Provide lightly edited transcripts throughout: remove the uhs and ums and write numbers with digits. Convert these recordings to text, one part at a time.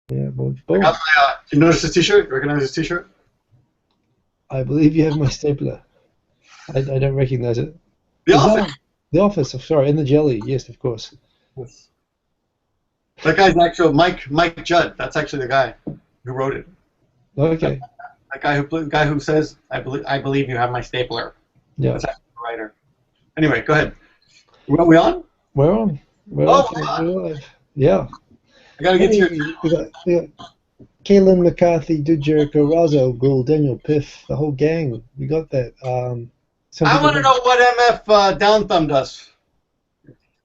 Yeah, well, I got my, you notice this T-shirt? You recognize this T-shirt? I believe you have my stapler. I don't recognize it. The Office. The Office. Sorry, in the jelly. Yes, of course. Yes. That guy's actual Mike Judd. That's actually the guy who wrote it. Okay. That guy who says, "I believe you have my stapler." Yeah. That's actually the writer. Anyway, go ahead. Are we on? We're on. We're on. Yeah. I gotta get to your. We got Kaylin, McCarthy, Dude Jericho, Razo, Ghoul, Daniel, Piff, the whole gang. We got that. I want to know what MF down thumbed us.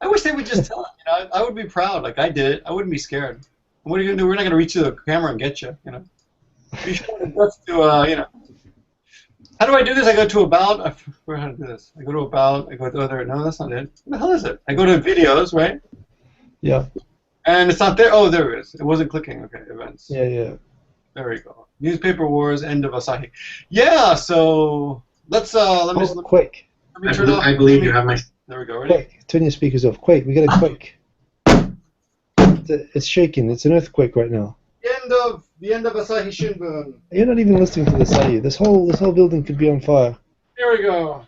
I wish they would just tell us. You know, I would be proud. Like I did it. I wouldn't be scared. What are you gonna do? We're not gonna reach to the camera and get you. You know. You should let's do. You know. How do I do this? I go to about. I forgot how to do this. I go to about. I go to other. No, that's not it. What the hell is it? I go to videos, right? Yeah. And it's not there. Oh, there it is. It wasn't clicking. Okay, events. Yeah. There we go. Newspaper wars. End of Asahi. Yeah. So let's. Let me. Quick. Let me turn off. I believe you have my. There we go. Ready? Quick. Turn your speakers off. Quick. We got a quake. It's shaking. It's an earthquake right now. The end of Asahi Shinbun. You're not even listening to this, are you? This whole building could be on fire. Here we go.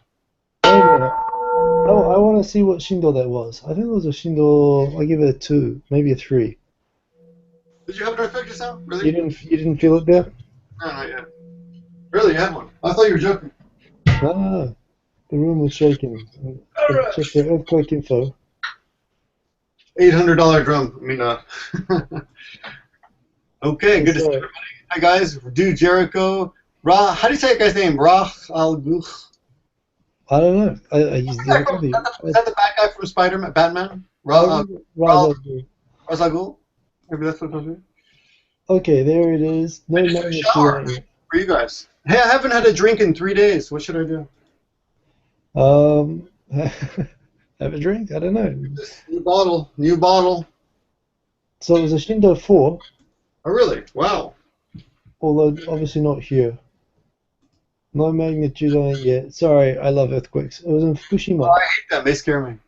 Wait a minute. Oh, I want to see what Shindo that was. I think it was a Shindo. I'll give it a 2, maybe a 3. Did you have an earthquake just now? Really? You didn't feel it there? No, not yet. Really, you had one. I thought you were joking. No. The room was shaking. Check the earthquake info. $800 drum. I mean, Okay, good to see everybody. Hi guys, Dude Jericho. How do you say that guy's name? Al-Guch. I don't know. Is that the bad guy from Spider-Man, Batman? Ra's al Ghul? Maybe that's what it was. Okay, there it is. No magnitude. For you guys. Hey, I haven't had a drink in 3 days. What should I do? Have a drink? I don't know. New bottle. So it was a Shindo 4. Oh, really? Wow. Although obviously not here. No magnitude on it yet. Sorry, I love earthquakes. It was in Fukushima. Oh, I hate them. They scare me.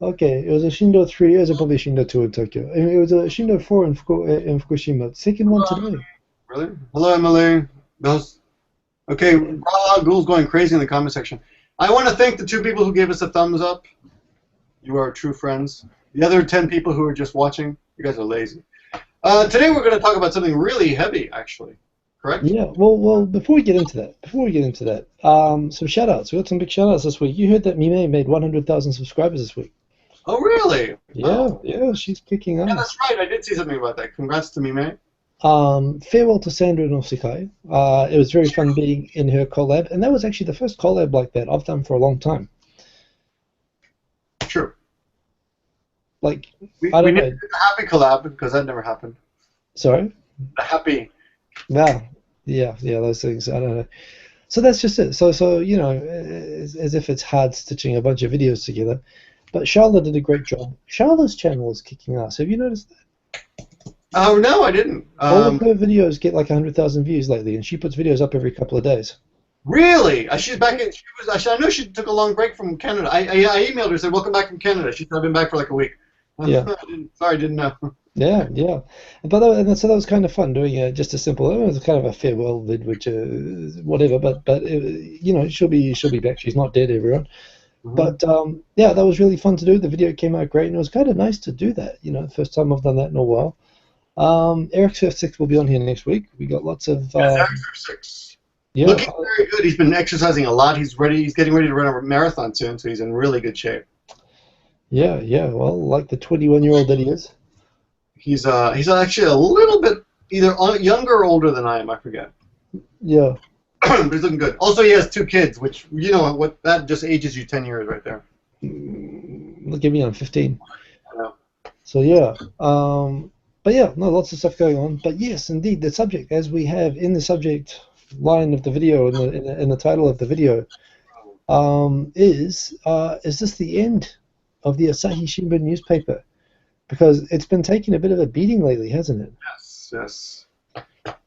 Okay, it was a Shindo 3. It was probably a Shindo 2 in Tokyo. I mean, it was a Shindo 4 in Fukushima. Second one today. Really? Hello, Emily. Okay, Raw Ghoul's going crazy in the comment section. I want to thank the 2 people who gave us a thumbs up. You are true friends. The other 10 people who are just watching, you guys are lazy. Today we're going to talk about something really heavy, actually. Correct? Yeah. Well. Before we get into that, some shout-outs. We got some big shout-outs this week. You heard that Mime made 100,000 subscribers this week. Oh, really? Yeah. She's kicking ass. Yeah, that's right. I did see something about that. Congrats to Mime. Farewell to Sandra Nosikai. It was very fun being in her collab, and that was actually the first collab like that I've done for a long time. True. Like, we need to do a happy collab because that never happened. Sorry? A happy. No. Yeah, those things. I don't know. So that's just it. So you know, as if it's hard stitching a bunch of videos together. But Charlotte did a great job. Charlotte's channel is kicking ass. Have you noticed that? Oh, no, I didn't. All of her videos get like 100,000 views lately, and she puts videos up every couple of days. Really? She's back in. I know she took a long break from Canada. I emailed her and said, "Welcome back from Canada." She said, "I've been back for like a week." Yeah. Didn't know. Yeah. But so that was kind of fun doing just a simple. It was kind of a farewell vid, which whatever. But you know, she'll be back. She's not dead, everyone. Mm-hmm. But yeah, that was really fun to do. The video came out great, and it was kind of nice to do that. You know, first time I've done that in a while. Eric Surf 6 will be on here next week. We got lots of. Eric Surf 6. Yeah. Looking very good. He's been exercising a lot. He's ready. He's getting ready to run a marathon soon, so he's in really good shape. Yeah. Well, like the 21-year-old that he is. He's actually a little bit either younger or older than I am. I forget. Yeah. But he's looking good. Also, he has 2 kids, which you know what that just ages you 10 years right there. Look at me, I'm 15. I know. So yeah. But yeah, no, lots of stuff going on. But yes, indeed, the subject, as we have in the subject line of the video, in the title of the video, is this the end of the Asahi Shimbun newspaper? Because it's been taking a bit of a beating lately, hasn't it? Yes.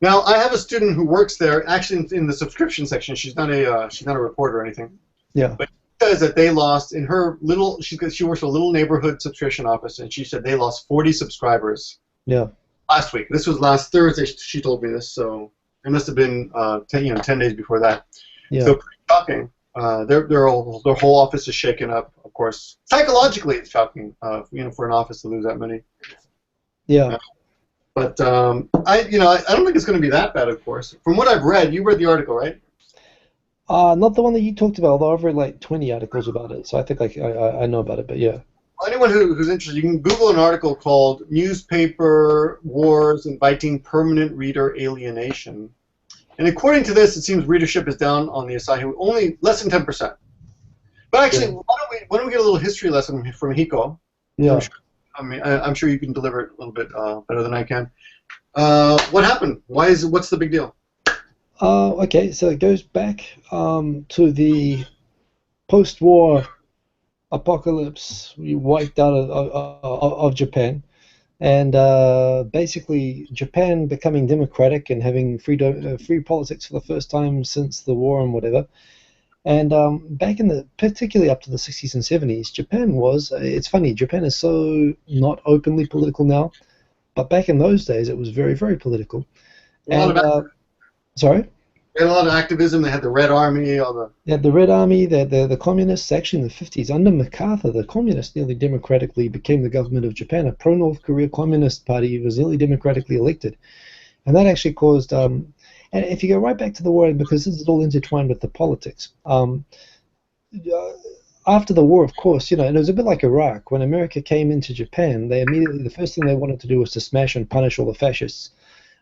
Now, I have a student who works there, actually in the subscription section. She's not a reporter or anything. Yeah. But she says that they lost in her little. She works for a little neighborhood subscription office, and she said they lost 40 subscribers. Yeah. last week. This was last Thursday. She told me this, so it must have been 10 days before that. Yeah. So pretty shocking. Their whole office is shaken up. Of course, psychologically, it's shocking. For an office to lose that many. Yeah. But I don't think it's going to be that bad. Of course, from what I've read, you read the article, right? Not the one that you talked about, although I've read like 20 articles about it, so I think I know about it, but yeah. Well, anyone who's interested, you can Google an article called "Newspaper Wars Inviting Permanent Reader Alienation." And according to this, it seems readership is down on the Asahi, only less than 10%. But actually, why don't we get a little history lesson from Hiko? Yeah. I'm sure you can deliver it a little bit better than I can. What happened? What's the big deal? Okay, so it goes back to the post-war apocalypse. We wiped out of Japan. And basically, Japan becoming democratic and having free politics for the first time since the war and whatever. And back particularly up to the 60s and 70s, Japan was, it's funny, Japan is so not openly political now, but back in those days it was very, very political. Sorry? They had a lot of activism. They had the Red Army. They had the Red Army, the communists. Actually, in the 50s, under MacArthur, the communists nearly democratically became the government of Japan. A pro-North Korea communist party was nearly democratically elected. And that actually caused, and if you go right back to the war, because this is all intertwined with the politics, after the war, of course, and it was a bit like Iraq. When America came into Japan, the first thing they wanted to do was to smash and punish all the fascists.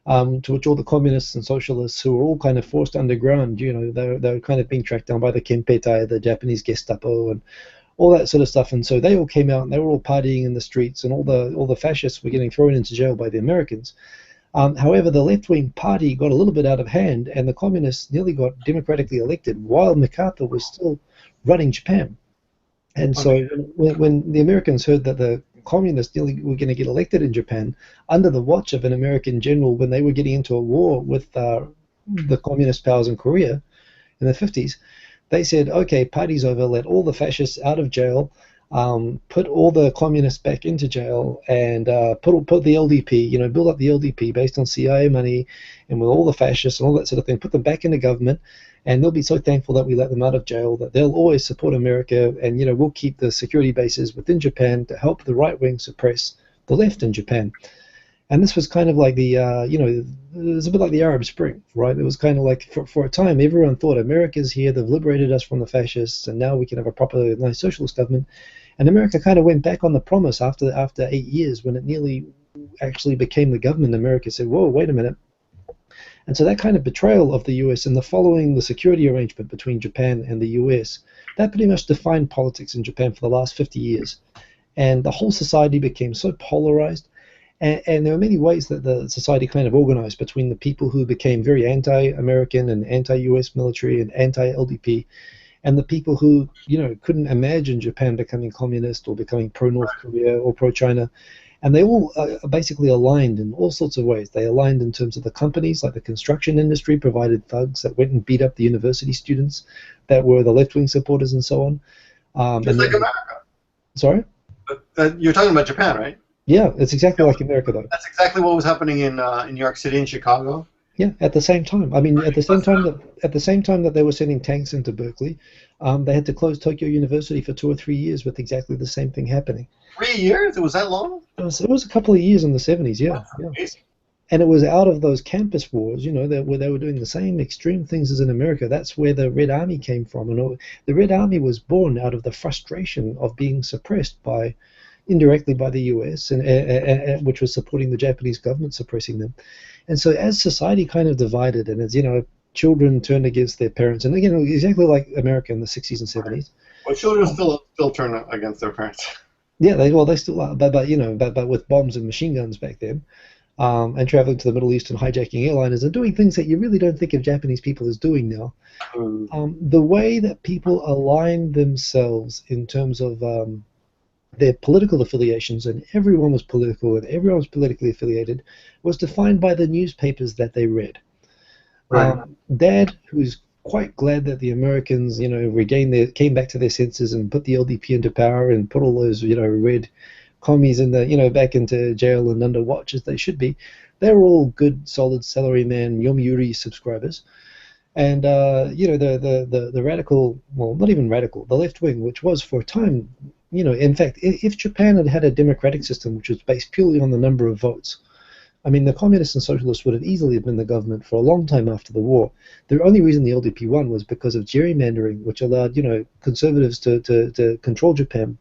To which all the communists and socialists, who were all kind of forced underground, they were kind of being tracked down by the Kempeitai, the Japanese Gestapo, and all that sort of stuff. And so they all came out and they were all partying in the streets, and all the fascists were getting thrown into jail by the Americans. However, the left-wing party got a little bit out of hand, and the communists nearly got democratically elected while MacArthur was still running Japan. And so when the Americans heard that the communists nearly were going to get elected in Japan under the watch of an American general when they were getting into a war with the communist powers in Korea in the 50s, they said, okay, party's over, let all the fascists out of jail, put all the communists back into jail, and put the LDP, build up the LDP based on CIA money and with all the fascists and all that sort of thing, put them back into government, and they'll be so thankful that we let them out of jail that they'll always support America, and we'll keep the security bases within Japan to help the right wing suppress the left in Japan. And this was kind of like the it was a bit like the Arab Spring, right? It was kind of like for a time everyone thought America's here, they've liberated us from the fascists, and now we can have a proper nice socialist government. And America kind of went back on the promise after 8 years, when it nearly actually became the government. America said, whoa, wait a minute. And so that kind of betrayal of the US and the security arrangement between Japan and the US, that pretty much defined politics in Japan for the last 50 years. And the whole society became so polarized. And there were many ways that the society kind of organized between the people who became very anti-American and anti-US military and anti-LDP, and the people who, couldn't imagine Japan becoming communist or becoming pro-North Korea or pro-China. And they all basically aligned in all sorts of ways. They aligned in terms of the companies, like the construction industry provided thugs that went and beat up the university students that were the left-wing supporters and so on. Just like America. Sorry? You're talking about Japan, right? Yeah, it's exactly like America, though. That's exactly what was happening in New York City and Chicago. Yeah, at the same time. I mean, at the same time that they were sending tanks into Berkeley, they had to close Tokyo University for 2 or 3 years with exactly the same thing happening. 3 years? It was that long? It was a couple of years in the 70s, yeah. And it was out of those campus wars, where they were doing the same extreme things as in America. That's where the Red Army came from. And the Red Army was born out of the frustration of being suppressed indirectly by the US, and which was supporting the Japanese government suppressing them. And so as society kind of divided, and as children turned against their parents, and again exactly like America in the 60s and 70s. Well, children still turn against their parents. Yeah, they still are, but with bombs and machine guns back then, and traveling to the Middle East and hijacking airliners and doing things that you really don't think of Japanese people as doing now. The way that people align themselves in terms of their political affiliations, and everyone was political and everyone was politically affiliated, was defined by the newspapers that they read. Right. Dad, who's quite glad that the Americans, came back to their senses and put the LDP into power and put all those, red commies in the back into jail and under watch as they should be. They were all good, solid salaryman Yomiuri subscribers. And the radical, well, not even radical, the left wing, which was for a time, in fact, if Japan had had a democratic system which was based purely on the number of votes, I mean, the communists and socialists would have easily been the government for a long time after the war. The only reason the LDP won was because of gerrymandering, which allowed, conservatives to control Japan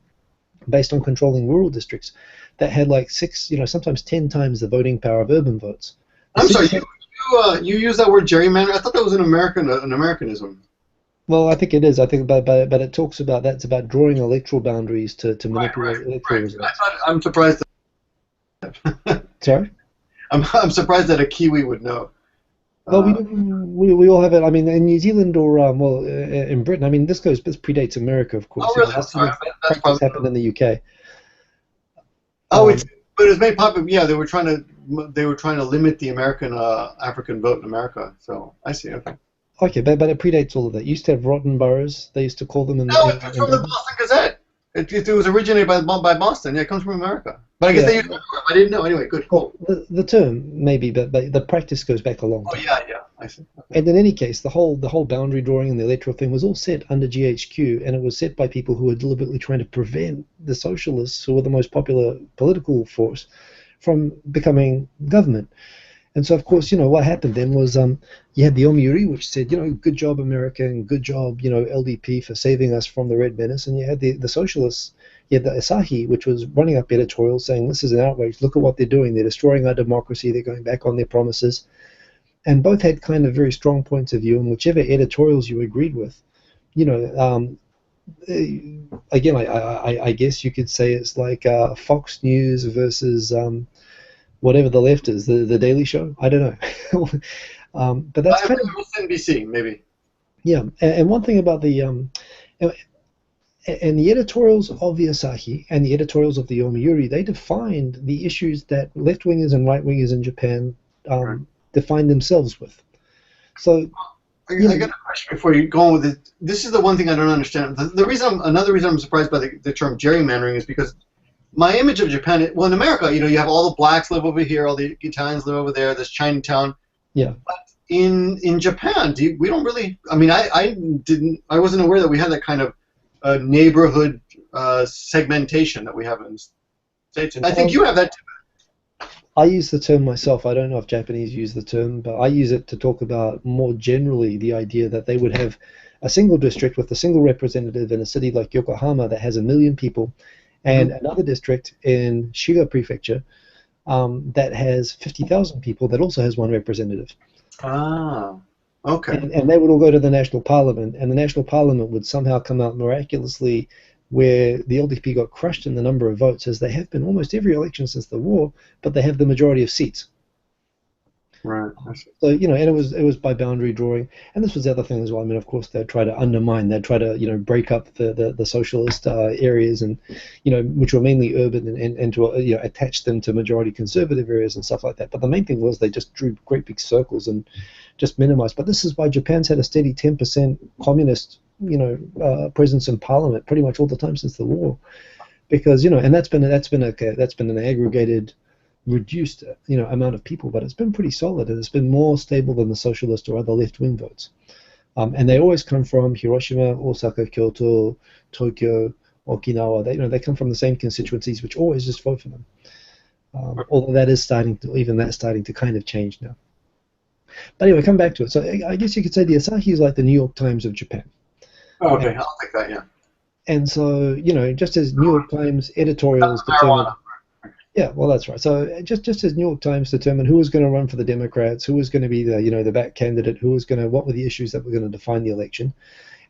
based on controlling rural districts that had like 6, sometimes 10 times the voting power of urban votes. I'm sorry, you use that word gerrymander? I thought that was an Americanism. Well, I think it is. I think, but it talks about that's about drawing electoral boundaries to manipulate electoral results. I'm surprised. Sorry? I'm surprised that a Kiwi would know. Well, we all have it. I mean, in New Zealand or in Britain. I mean, this predates America, of course. Oh, really? That's practice happened in the UK. But it was made popular. Yeah, they were trying to limit the American African vote in America. So I see. Okay. Okay, but it predates all of that. You used to have rotten boroughs. They used to call them. It's from the Boston Gazette. It was originated by Boston. Yeah, it comes from America. But I guess they used it. I didn't know. Anyway, good. Cool. Well, the term maybe, but the practice goes back a long time. Oh yeah, I see. Okay. And in any case, the whole boundary drawing and the electoral thing was all set under GHQ, and it was set by people who were deliberately trying to prevent the socialists, who were the most popular political force, from becoming government. And so, of course, what happened then was you had the Yomiuri, which said, good job, America, and good job, LDP for saving us from the Red Menace. And you had the socialists, you had the Asahi, which was running up editorials saying, this is an outrage, look at what they're doing, they're destroying our democracy, they're going back on their promises. And both had kind of very strong points of view, and whichever editorials you agreed with, again, I guess you could say it's like Fox News versus whatever the left is, the Daily Show. I don't know, but that's kind of NBC maybe. Yeah, and one thing about the and the editorials of the Asahi and the editorials of the Yomiuri, they defined the issues that left wingers and right wingers in Japan defined themselves with. So. I got a question before you go on with it. This is the one thing I don't understand. Another reason I'm surprised by the term gerrymandering is because my image of Japan, in America, you have all the blacks live over here, all the Italians live over there, there's Chinatown. Yeah. But in Japan, we don't really. I mean, I wasn't aware that we had that kind of neighborhood segmentation that we have in the States. And I think you have that too. I use the term myself. I don't know if Japanese use the term, but I use it to talk about more generally the idea that they would have a single district with a single representative in a city like Yokohama that has 1 million people, and another district in Shiga Prefecture that has 50,000 people that also has one representative. Ah, okay. And they would all go to the National Parliament, and the National Parliament would somehow come out miraculously where the LDP got crushed in the number of votes, as they have been almost every election since the war, but they have the majority of seats. Right. So, and it was by boundary drawing, and this was the other thing as well. I mean, of course, they'd try to undermine, they'd try to, break up the socialist areas, and, which were mainly urban, and to, attach them to majority conservative areas and stuff like that. But the main thing was they just drew great big circles and just minimized. But this is why Japan's had a steady 10% communist presence in parliament pretty much all the time since the war, because and that's been an aggregated, reduced amount of people, but it's been pretty solid, and it's been more stable than the socialist or other left-wing votes, and they always come from Hiroshima, Osaka, Kyoto, Tokyo, Okinawa. They come from the same constituencies, which always just vote for them. Although that is starting to kind of change now. But anyway, come back to it. So I guess you could say the Asahi is like the New York Times of Japan. Oh, okay, I'll take that, yeah. And so, just as New York Times editorials determine... Yeah, well, that's right. So just as New York Times determined who was going to run for the Democrats, who was going to be the back candidate, what were the issues that were going to define the election,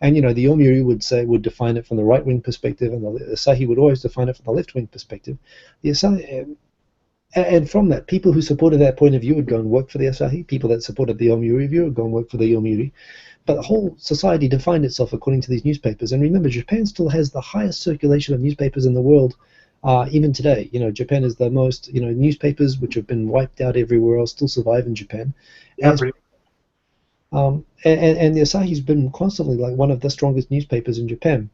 and the Yomiuri would define it from the right-wing perspective, and the Asahi would always define it from the left-wing perspective. The Asahi, and from that, people who supported that point of view would go and work for the Asahi. People that supported the Yomiuri view would go and work for the Yomiuri. But the whole society defined itself according to these newspapers. And remember, Japan still has the highest circulation of newspapers in the world, even today. Japan is the most, newspapers which have been wiped out everywhere else still survive in Japan. Yeah, and the Asahi's been constantly like one of the strongest newspapers in Japan.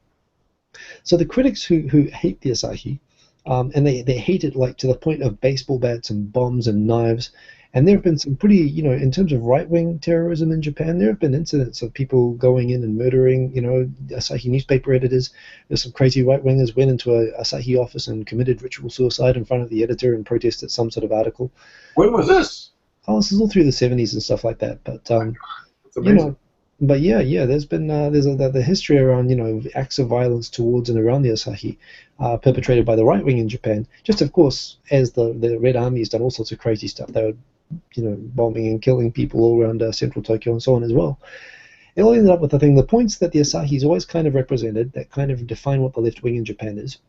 So the critics who hate the Asahi and they hate it like to the point of baseball bats and bombs and knives. And there have been some pretty, in terms of right-wing terrorism in Japan, there have been incidents of people going in and murdering, Asahi newspaper editors. There's some crazy right-wingers went into a Asahi office and committed ritual suicide in front of the editor and protested some sort of article. When was this? Oh, this is all through the 70s and stuff like that. But, That's amazing. But yeah, there's been the history around acts of violence towards and around the Asahi, perpetrated by the right wing in Japan. Just of course, as the Red Army has done all sorts of crazy stuff, they were bombing and killing people all around central Tokyo and so on as well. It all ended up with the points that the Asahi's always kind of represented that kind of define what the left wing in Japan is.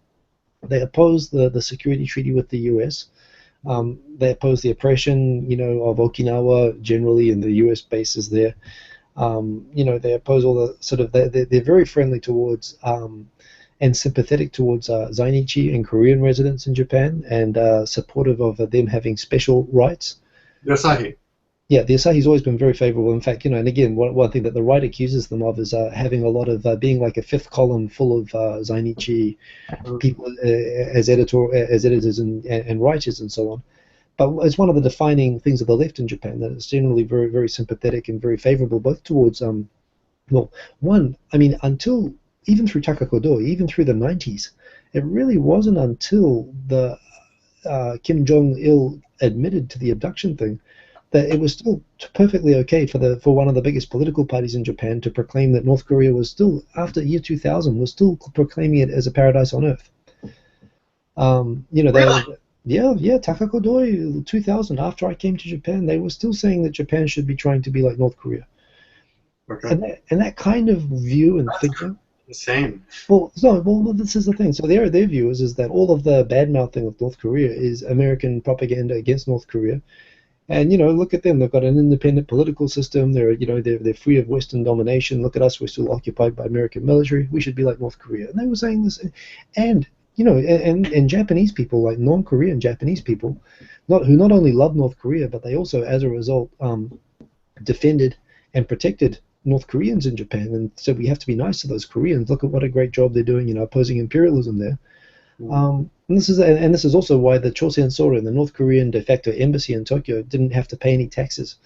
They oppose the security treaty with the U.S. They oppose the oppression, of Okinawa generally and the U.S. bases there. They oppose all the sort of, they're very friendly towards and sympathetic towards Zainichi and Korean residents in Japan, and supportive of them having special rights. The Asahi. Yeah, the Asahi's always been very favorable. In fact, and again, one thing that the right accuses them of is having a lot of being like a fifth column full of Zainichi people as editors and writers and so on. But it's one of the defining things of the left in Japan, that it's generally very, very sympathetic and very favorable both towards, until even through Takakodo, even through the 90s, it really wasn't until the Kim Jong-il admitted to the abduction thing that it was still perfectly okay for one of the biggest political parties in Japan to proclaim that North Korea was still, after year 2000, was still proclaiming it as a paradise on earth. Really? Yeah, Takakodoi 2000, after I came to Japan, they were still saying that Japan should be trying to be like North Korea. Okay. And that kind of view and thinking. Insane. Well, this is the thing. So their view is that all of the bad-mouthing of North Korea is American propaganda against North Korea. And, look at them. They've got an independent political system. They're free of Western domination. Look at us. We're still occupied by American military. We should be like North Korea. And they were saying this. And and Japanese people, like non-Korean Japanese people, who not only love North Korea, but they also, as a result, defended and protected North Koreans in Japan. And so we have to be nice to those Koreans. Look at what a great job they're doing, opposing imperialism there. And this is also why the Chosen Soren, the North Korean de facto embassy in Tokyo, didn't have to pay any taxes.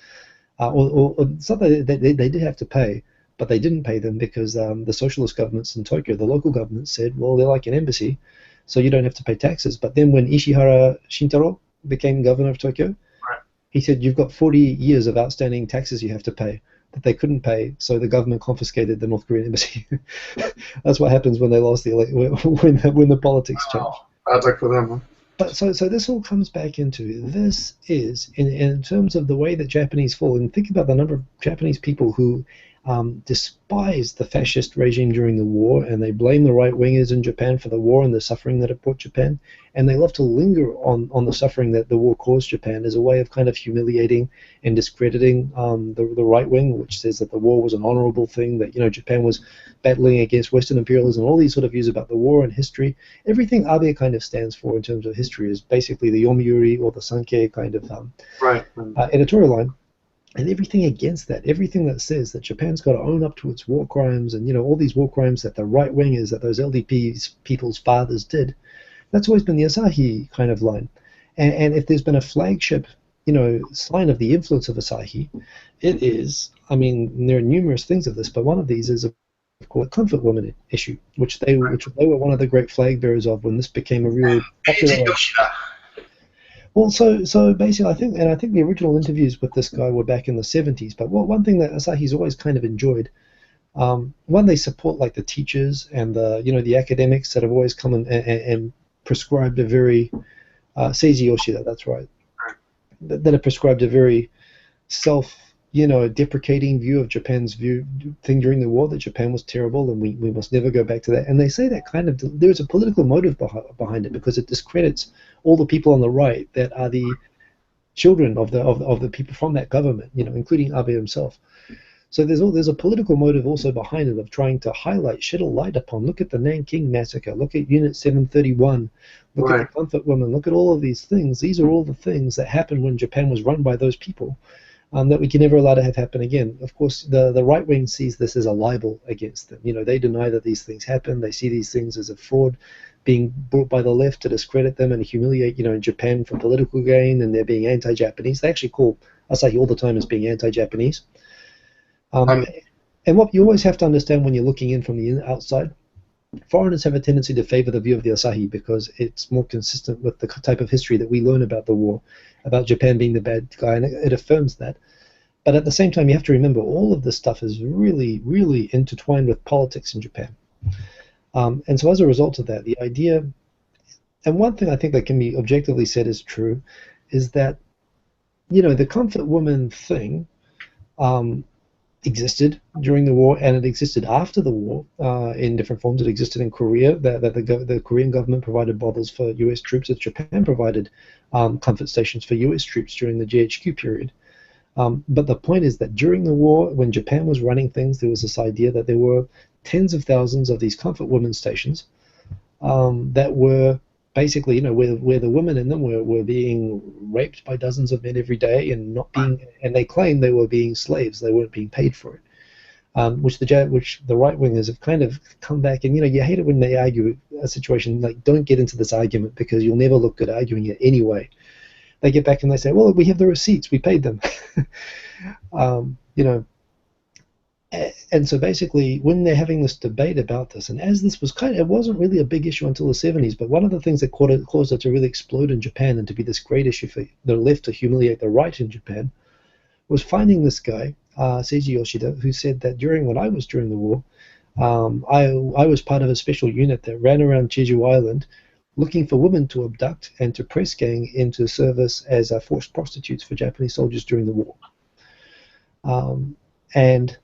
Or it's not that they did have to pay, but they didn't pay them because the socialist governments in Tokyo, the local governments, said, well, they're like an embassy, so you don't have to pay taxes. But then when Ishihara Shintaro became governor of Tokyo, he said, you've got 40 years of outstanding taxes you have to pay that they couldn't pay, so the government confiscated the North Korean embassy. That's what happens when they lost the when the politics change. Bad luck for them, huh? But so this all comes back into, this is, in terms of the way that Japanese fall, and think about the number of Japanese people who despised the fascist regime during the war, and they blame the right-wingers in Japan for the war and the suffering that it brought Japan, and they love to linger on the suffering that the war caused Japan as a way of kind of humiliating and discrediting the right wing, which says that the war was an honorable thing, that Japan was battling against Western imperialism, all these sort of views about the war and history. Everything Abe kind of stands for in terms of history is basically the Yomiuri or the Sankei kind of editorial line. And everything against that, everything that says that Japan's got to own up to its war crimes and, all these war crimes that the right-wingers, that those LDP's people's fathers did, that's always been the Asahi kind of line. And if there's been a flagship, sign of the influence of Asahi, it is, there are numerous things of this, but one of these is, of course, the comfort woman issue, which they were one of the great flag bearers of when this became a really popular... Well, so basically, I think the original interviews with this guy were back in the 70s. But one thing that Asahi's always kind of enjoyed, one, they support like the teachers and the academics that have always come and prescribed a very Seiji Yoshida, that's right, that have prescribed a very deprecating view of Japan's thing during the war, that Japan was terrible and we must never go back to that. And they say that kind of there's a political motive behind it, because it discredits all the people on the right that are the children of the people from that government, including Abe himself. So there's a political motive also behind it, of trying to shed a light upon. Look at the Nanking massacre. Look at Unit 731. Look at the comfort women. Look at all of these things. These are all the things that happened when Japan was run by those people. That we can never allow to have happen again. Of course, the right wing sees this as a libel against them. They deny that these things happen. They see these things as a fraud. being brought by the left to discredit them and humiliate, Japan for political gain, and they're being anti-Japanese. They actually call Asahi all the time as being anti-Japanese. And what you always have to understand when you're looking in from the outside, foreigners have a tendency to favor the view of the Asahi because it's more consistent with the type of history that we learn about the war, about Japan being the bad guy, and it affirms that. But at the same time, you have to remember all of this stuff is really, really intertwined with politics in Japan. And so as a result of that, the idea, and one thing I think that can be objectively said is true, is that, the comfort woman thing existed during the war, and it existed after the war in different forms. It existed in Korea, that the Korean government provided bottles for U.S. troops, as Japan provided comfort stations for U.S. troops during the GHQ period. But the point is that during the war, when Japan was running things, there was this idea that there were tens of thousands of these comfort women stations that were basically, where the women in them were being raped by dozens of men every day and and they claimed they were being slaves. They weren't being paid for it, which the right wingers have kind of come back, and you hate it when they argue a situation like, don't get into this argument because you'll never look good arguing it anyway. They get back and they say, well, we have the receipts, we paid them. And so basically, when they're having this debate about this, and as this was it wasn't really a big issue until the 70s, but one of the things that caused it to really explode in Japan and to be this great issue for the left to humiliate the right in Japan was finding this guy, Seiji Yoshida, who said that during the war, I was part of a special unit that ran around Jeju Island looking for women to abduct and to press gang into service as forced prostitutes for Japanese soldiers during the war. And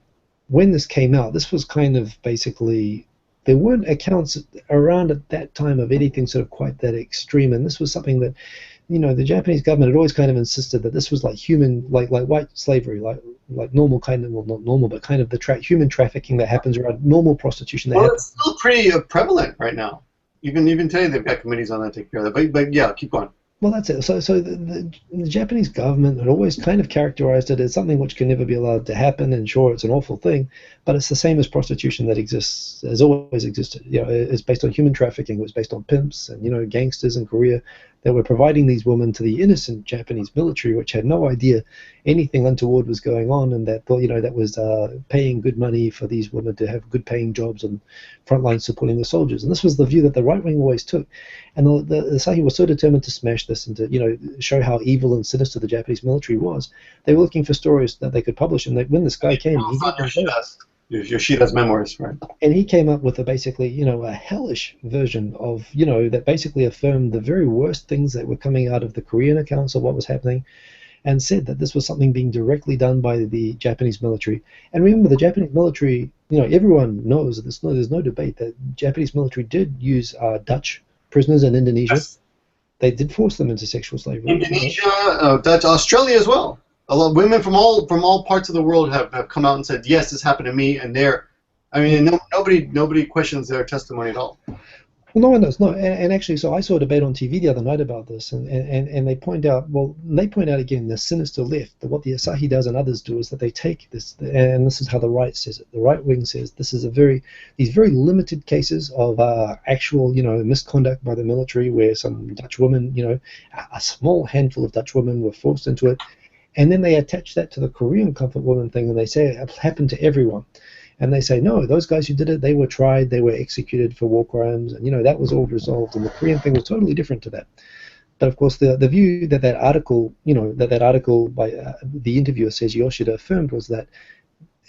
when this came out, this was kind of basically, there weren't accounts around at that time of anything sort of quite that extreme, and this was something that, the Japanese government had always kind of insisted that this was like human, like white slavery, like normal kind of, well, not normal, but kind of the human trafficking that happens around normal prostitution. Well, it's still pretty prevalent right now. Even today they've got committees on that to take care of that. But yeah, keep going. Well, that's it. So the Japanese government had always kind of characterized it as something which can never be allowed to happen, and sure, it's an awful thing, but it's the same as prostitution that exists, has always existed. It's based on human trafficking. It was based on pimps and, gangsters in Korea that were providing these women to the innocent Japanese military, which had no idea anything untoward was going on, and that thought, that was paying good money for these women to have good paying jobs and front lines supporting the soldiers. And this was the view that the right wing always took. And the Asahi was so determined to smash this and to, show how evil and sinister the Japanese military was. They were looking for stories that they could publish, and when this guy came, Yoshida's memoirs, right? And he came up with basically, a hellish version of, that basically affirmed the very worst things that were coming out of the Korean accounts of what was happening, and said that this was something being directly done by the Japanese military. And remember, the Japanese military, everyone knows, there's no debate that Japanese military did use Dutch prisoners in Indonesia. Yes. They did force them into sexual slavery. Indonesia, Dutch, Australia as well. A lot of women from all parts of the world have come out and said, yes, this happened to me, and nobody questions their testimony at all. Well, no one does. No, and actually, so I saw a debate on TV the other night about this, and they point out, again, the sinister left, that what the Asahi does and others do is that they take this, and this is how the right says it. The right wing says this is these very limited cases of actual, misconduct by the military, where some Dutch women, a small handful of Dutch women were forced into it, and then they attach that to the Korean comfort woman thing, and they say it happened to everyone. And they say, no, those guys who did it, they were tried, they were executed for war crimes, and that was all resolved. And the Korean thing was totally different to that. But of course, the view that article, that article by the interviewer says Yoshida affirmed was that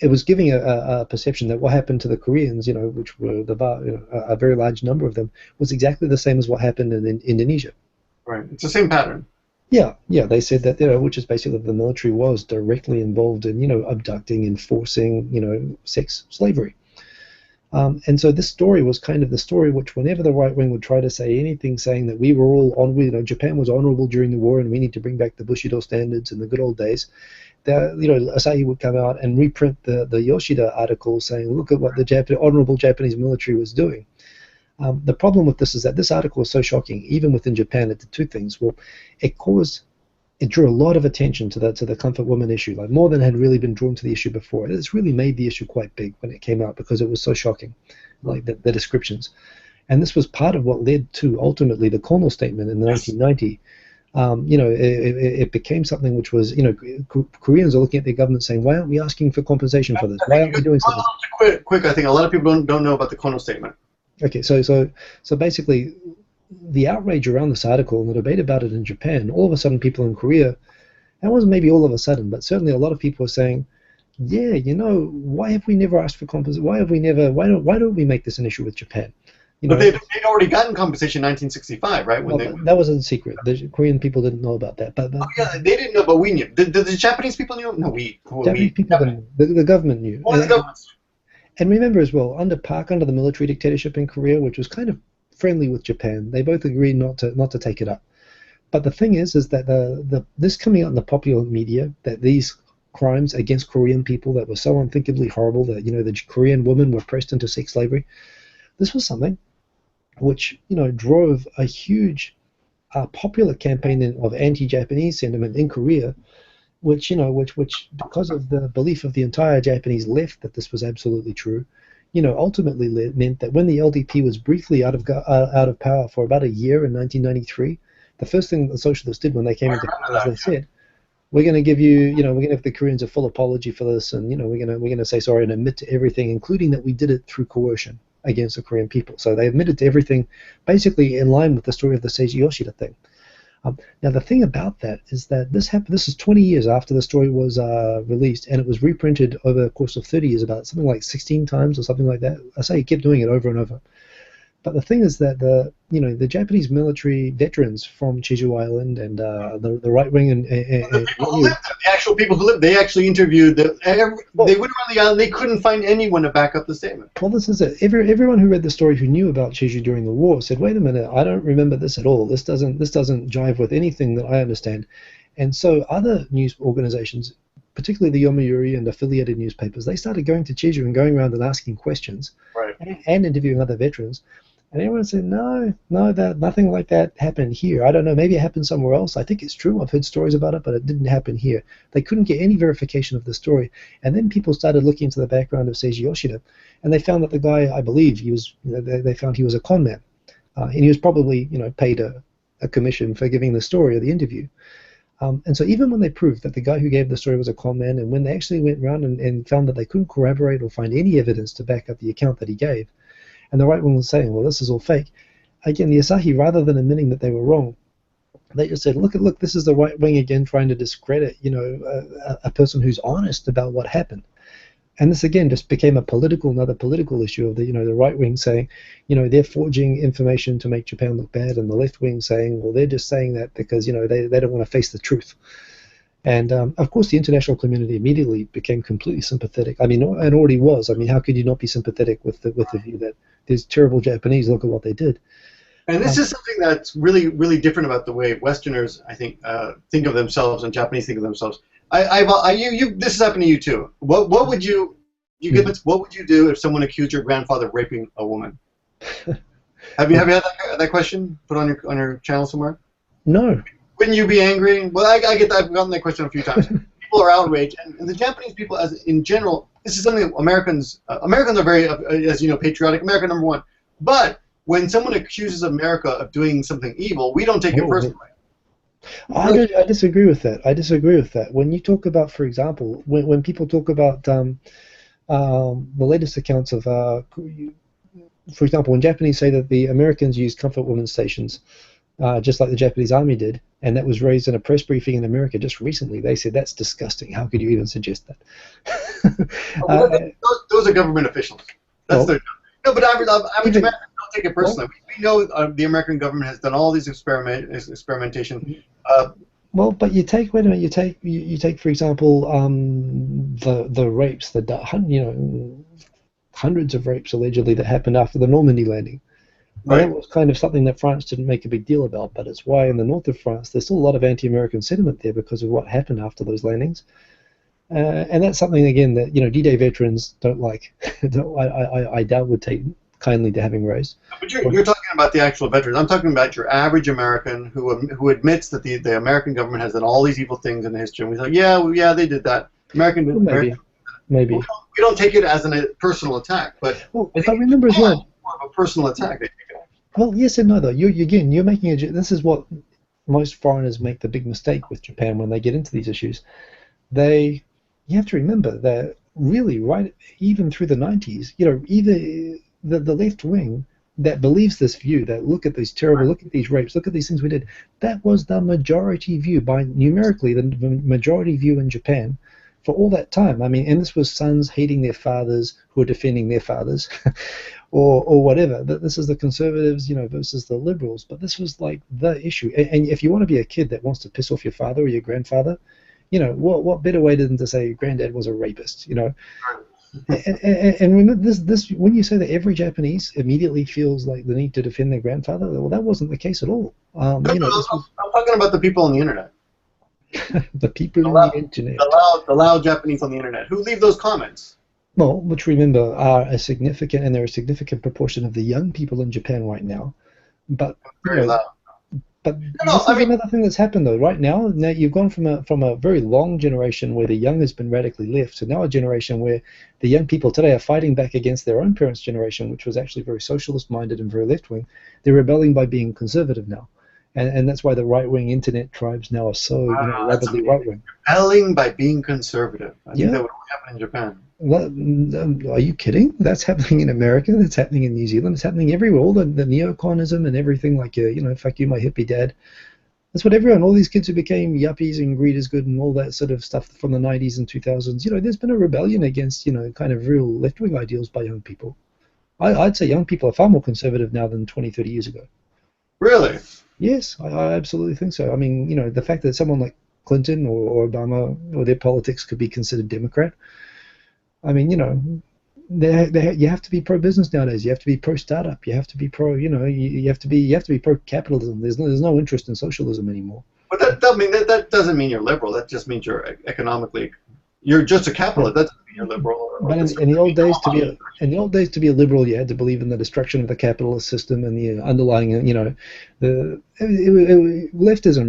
it was giving a perception that what happened to the Koreans, which were a very large number of them, was exactly the same as what happened in Indonesia. Right, it's the same pattern. Yeah, they said that, which is basically the military was directly involved in, abducting, enforcing, sex slavery. And so this story was kind of the story which, whenever the right wing would try to say anything saying that we were all Japan was honorable during the war and we need to bring back the Bushido standards in the good old days, Asahi would come out and reprint the Yoshida article saying, look at what the honorable Japanese military was doing. The problem with this is that this article was so shocking, even within Japan. It did two things. Well, it drew a lot of attention to the comfort woman issue, like more than had really been drawn to the issue before. It's really made the issue quite big when it came out because it was so shocking, like the descriptions. And this was part of what led to ultimately the Cornell Statement in the 1990. It became something which was, Koreans are looking at their government saying, why aren't we asking for compensation for this? Why aren't we doing something? Quick, I think a lot of people don't know about the Cornell Statement. Okay, so basically, the outrage around this article and the debate about it in Japan, all of a sudden people in Korea, that wasn't maybe all of a sudden, but certainly a lot of people were saying, yeah, why have we never asked for compensation? Why don't we make this an issue with Japan? But they'd already gotten compensation in 1965, right? That was a secret. The Korean people didn't know about that. But yeah, they didn't know, but we knew. Did the Japanese people know? No, Japanese people didn't. The government knew. And remember as well, under Park, under the military dictatorship in Korea, which was kind of friendly with Japan, they both agreed not to take it up. But the thing is that this coming out in the popular media, that these crimes against Korean people that were so unthinkably horrible, that the Korean women were pressed into sex slavery, this was something which drove a huge popular campaign of anti-Japanese sentiment in Korea, which because of the belief of the entire Japanese left that this was absolutely true, ultimately meant that when the LDP was briefly out of power for about a year in 1993, the first thing the socialists did when they came into power is they said, we're going to give you, we're going to give the Koreans a full apology for this, and we're going to say sorry and admit to everything, including that we did it through coercion against the Korean people. So they admitted to everything, basically in line with the story of the Seiji Yoshida thing. Now the thing about that is that this happened. This is 20 years after the story was released, and it was reprinted over the course of 30 years, about something like 16 times or something like that. Asahi kept doing it over and over. But the thing is that the Japanese military veterans from Jeju Island and the right wing and the actual people who lived, they actually interviewed they went around the island. They couldn't find anyone to back up the statement. Well, this is it. Everyone who read the story, who knew about Jeju during the war, said, "Wait a minute, I don't remember this at all. This doesn't jive with anything that I understand." And so other news organizations, particularly the Yomiuri and affiliated newspapers, they started going to Jeju and going around and asking questions, right, and interviewing other veterans. And everyone said, no, that nothing like that happened here. I don't know, maybe it happened somewhere else. I think it's true. I've heard stories about it, but it didn't happen here. They couldn't get any verification of the story. And then people started looking into the background of Seiji Yoshida, and they found that the guy, I believe, they found he was a con man. And he was probably, paid a commission for giving the story or the interview. And so even when they proved that the guy who gave the story was a con man, and when they actually went around and found that they couldn't corroborate or find any evidence to back up the account that he gave, and the right wing was saying, well, this is all fake. Again, the Asahi, rather than admitting that they were wrong, they just said, look, this is the right wing again trying to discredit, a person who's honest about what happened. And this again just became another political issue of the right wing saying, they're forging information to make Japan look bad, and the left wing saying, well, they're just saying that because they don't want to face the truth. And of course, the international community immediately became completely sympathetic. I mean, and already was. I mean, how could you not be sympathetic with the view that there's terrible Japanese? Look at what they did. And this is something that's really, really different about the way Westerners, I think of themselves and Japanese think of themselves. This has happened to you too. What would you what would you do if someone accused your grandfather of raping a woman? Have you had that question put on your channel somewhere? No. Wouldn't you be angry? Well, I get that. I've gotten that question a few times. People are outraged, and the Japanese people, as in general, this is something that Americans are very, as you know, patriotic. America #1. But when someone accuses America of doing something evil, we don't take it personally. I disagree with that. When you talk about, for example, when people talk about the latest accounts of, for example, when Japanese say that the Americans used comfort women's stations, just like the Japanese army did, and that was raised in a press briefing in America just recently. They said that's disgusting. How could you even suggest that? Those are government officials. That's their job. No, but average Americans don't take it personally. We know the American government has done all these experimentation. Well, but you take you take for example the rapes, hundreds of rapes allegedly that happened after the Normandy landing. Right. That was kind of something that France didn't make a big deal about, but it's why in the north of France there's still a lot of anti-American sentiment there because of what happened after those landings. And that's something, again, that D-Day veterans don't like. I doubt would take kindly to having raised. But you're talking about the actual veterans. I'm talking about your average American who admits that the American government has done all these evil things in the history. And we thought, yeah, they did that. Maybe. We don't take it as a personal attack, but I remember as well. More of a personal attack. Well, yes and no, though. You're making this is what most foreigners make the big mistake with Japan when they get into these issues. You have to remember that really, right, even through the 90s, either the left wing that believes this view that look at these rapes, look at these things we did, that was the majority view numerically the majority view in Japan for all that time. I mean, and this was sons hating their fathers who are defending their fathers, or whatever. But this is the conservatives, versus the liberals. But this was like the issue. And if you want to be a kid that wants to piss off your father or your grandfather, what better way than to say your granddad was a rapist, And remember this when you say that every Japanese immediately feels like the need to defend their grandfather, well, that wasn't the case at all. I'm talking about the people on the internet. The people on the internet. The loud Japanese on the internet who leave those comments. Well, which remember are a significant proportion of the young people in Japan right now. But very loud. But this is another thing that's happened though. Right now you've gone from a very long generation where the young has been radically left to now a generation where the young people today are fighting back against their own parents' generation, which was actually very socialist-minded and very left-wing. They're rebelling by being conservative now. And that's why the right-wing internet tribes now are so rapidly right-wing. Rebelling by being conservative. I think that would happen in Japan. What, are you kidding? That's happening in America. That's happening in New Zealand. It's happening everywhere. All the neoconism and everything, like fuck you, my hippie dad. That's what everyone. All these kids who became yuppies and greed is good and all that sort of stuff from the 90s and 2000s. There's been a rebellion against kind of real left-wing ideals by young people. I'd say young people are far more conservative now than 20, 30 years ago. Really? Yes, I absolutely think so. I mean, the fact that someone like Clinton or Obama or their politics could be considered Democrat. I mean, you have to be pro-business nowadays. You have to be pro-startup. You have to be you have to be pro-capitalism. There's no interest in socialism anymore. But that doesn't mean you're liberal. That just means you're just a capitalist. That doesn't mean you're liberal. But in the old days, to be a liberal, you had to believe in the destruction of the capitalist system and the underlying, leftism,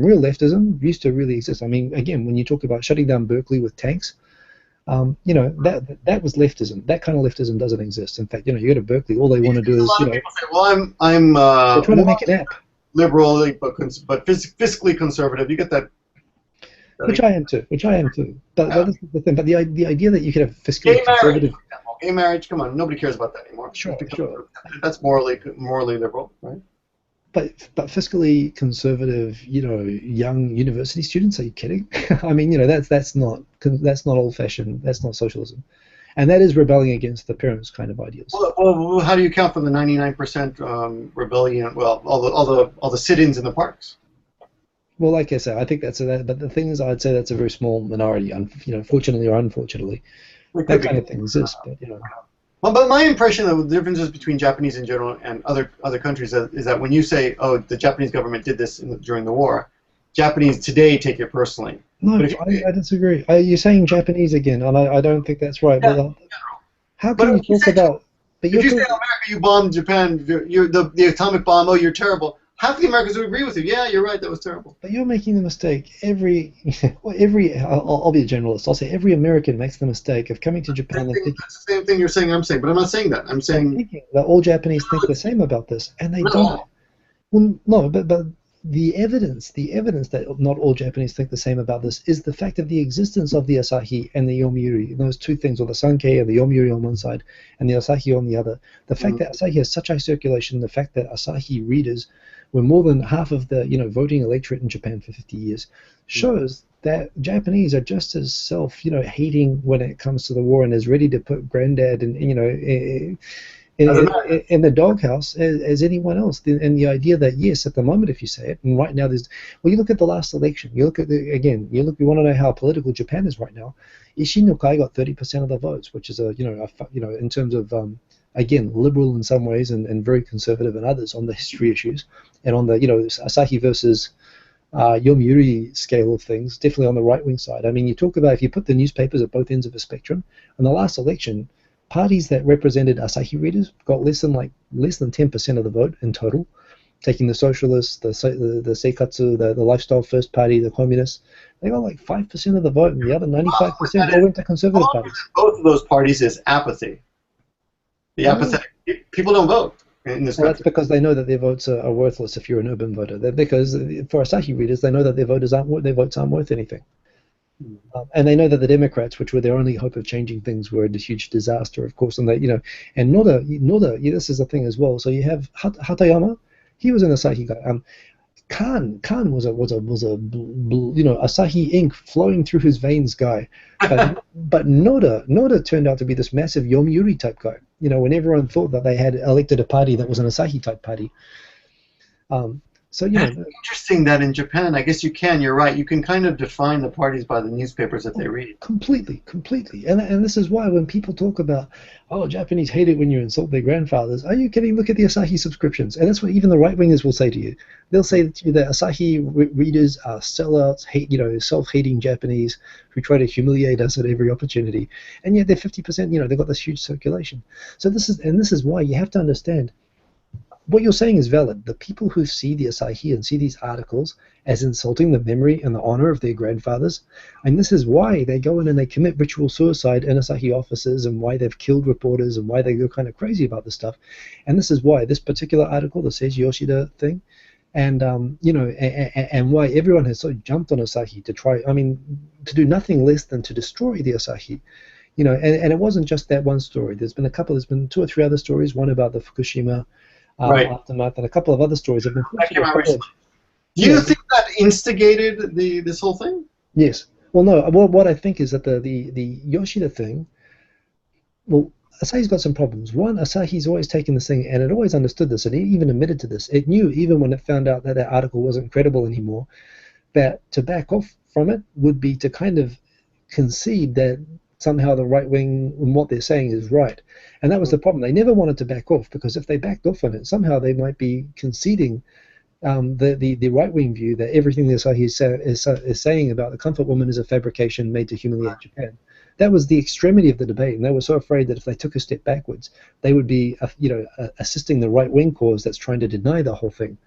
real leftism, used to really exist. I mean, again, when you talk about shutting down Berkeley with tanks. That was leftism. That kind of leftism doesn't exist. In fact, you go to Berkeley, all they want to do is, people say, well, I'm they're trying to make an app. Liberal, but fiscally conservative. You get that. Which I am too. But this is the thing. But the idea that you could have fiscally conservative. Gay marriage, come on, nobody cares about that anymore. Sure. That's morally liberal, right? But fiscally conservative, young university students, are you kidding? I mean, that's not old-fashioned. That's not socialism, and that is rebelling against the parents' kind of ideals. Well, how do you account for the 99% rebellion? Well, all the sit-ins in the parks. Well, like I said, I think but the thing is, I'd say that's a very small minority. Fortunately or unfortunately, that kind of thing exists. But Well, but my impression of the differences between Japanese in general and other countries is that when you say, "Oh, the Japanese government did this during the war," Japanese today take it personally. No, I disagree. You're saying Japanese again, and I don't think that's right. Yeah, but how can you talk about? But if you say America, you bombed Japan, you're the atomic bomb. Oh, you're terrible. Half the Americans would agree with you. Yeah, you're right. That was terrible. But you're making the mistake. I'll be a generalist. I'll say every American makes the mistake of coming to Japan and thinking. That's the same thing you're saying. I'm saying, but I'm not saying that. I'm saying that all Japanese think the same about this, and they don't. Well, no, but the evidence that not all Japanese think the same about this is the fact of the existence of the Asahi and the Yomiuri, those two things, or the Sankei and the Yomiuri on one side, and the Asahi on the other. The fact that Asahi has such high circulation, the fact that Asahi readers were more than half of the voting electorate in Japan for 50 years, shows that Japanese are just as hating when it comes to the war and as ready to put granddad in the doghouse as anyone else. And the idea that yes, at the moment, if you say it, and right now you look at the last election. You look at you want to know how political Japan is right now. Isshin no Kai got 30% of the votes, which is in terms of again, liberal in some ways and very conservative in others on the history issues, and on the Asahi versus Yomiuri scale of things, definitely on the right-wing side. I mean, you talk about if you put the newspapers at both ends of a spectrum, in the last election, parties that represented Asahi readers got less than 10% of the vote in total, taking the socialists, the Seikatsu, the Lifestyle First Party, the communists. They got like 5% of the vote, and the other 95% all went to conservative parties. Both of those parties is apathy. The apathetic people don't vote. in this Well, country. that's because they know that their votes are worthless if you're an urban voter. Because for Asahi readers, they know that their votes aren't worth anything. And they know that the Democrats, which were their only hope of changing things, were a huge disaster, of course. And they, and Noda, this is a thing as well. So you have Hatayama, he was an Asahi guy. Khan was a Asahi ink flowing through his veins guy. But Noda turned out to be this massive Yomiuri type guy. When everyone thought that they had elected a party that was an Asahi type party. So That's interesting that in Japan, I guess you're right. You can kind of define the parties by the newspapers that they read. Completely. And this is why when people talk about, Japanese hate it when you insult their grandfathers, are you kidding? Look at the Asahi subscriptions. And that's what even the right-wingers will say to you. They'll say to you that Asahi readers are sellouts, self-hating Japanese who try to humiliate us at every opportunity. And yet they're 50%, they've got this huge circulation. So this is why you have to understand what you're saying is valid. The people who see the Asahi and see these articles as insulting the memory and the honor of their grandfathers, and this is why they go in and they commit ritual suicide in Asahi offices, and why they've killed reporters, and why they go kind of crazy about this stuff. And this is why this particular article, the Seiji Yoshida thing, and and why everyone has so jumped on Asahi to do nothing less than to destroy the Asahi. And it wasn't just that one story. There's been 2 or 3 other stories. One about the Fukushima aftermath, and a couple of other stories have been. Do you think that instigated this whole thing? Yes. Well, no. What I think is that the Yoshida thing. Well, Asahi's got some problems. One, Asahi's always taken this thing, and it always understood this, and it even admitted to this. It knew, even when it found out that article wasn't credible anymore, that to back off from it would be to kind of concede that somehow the right wing and what they're saying is right. And that was the problem. They never wanted to back off, because if they backed off on it, somehow they might be conceding the right wing view that everything the Asahi is saying about the comfort woman is a fabrication made to humiliate Japan. That was the extremity of the debate, and they were so afraid that if they took a step backwards, they would be assisting the right wing cause that's trying to deny the whole thing.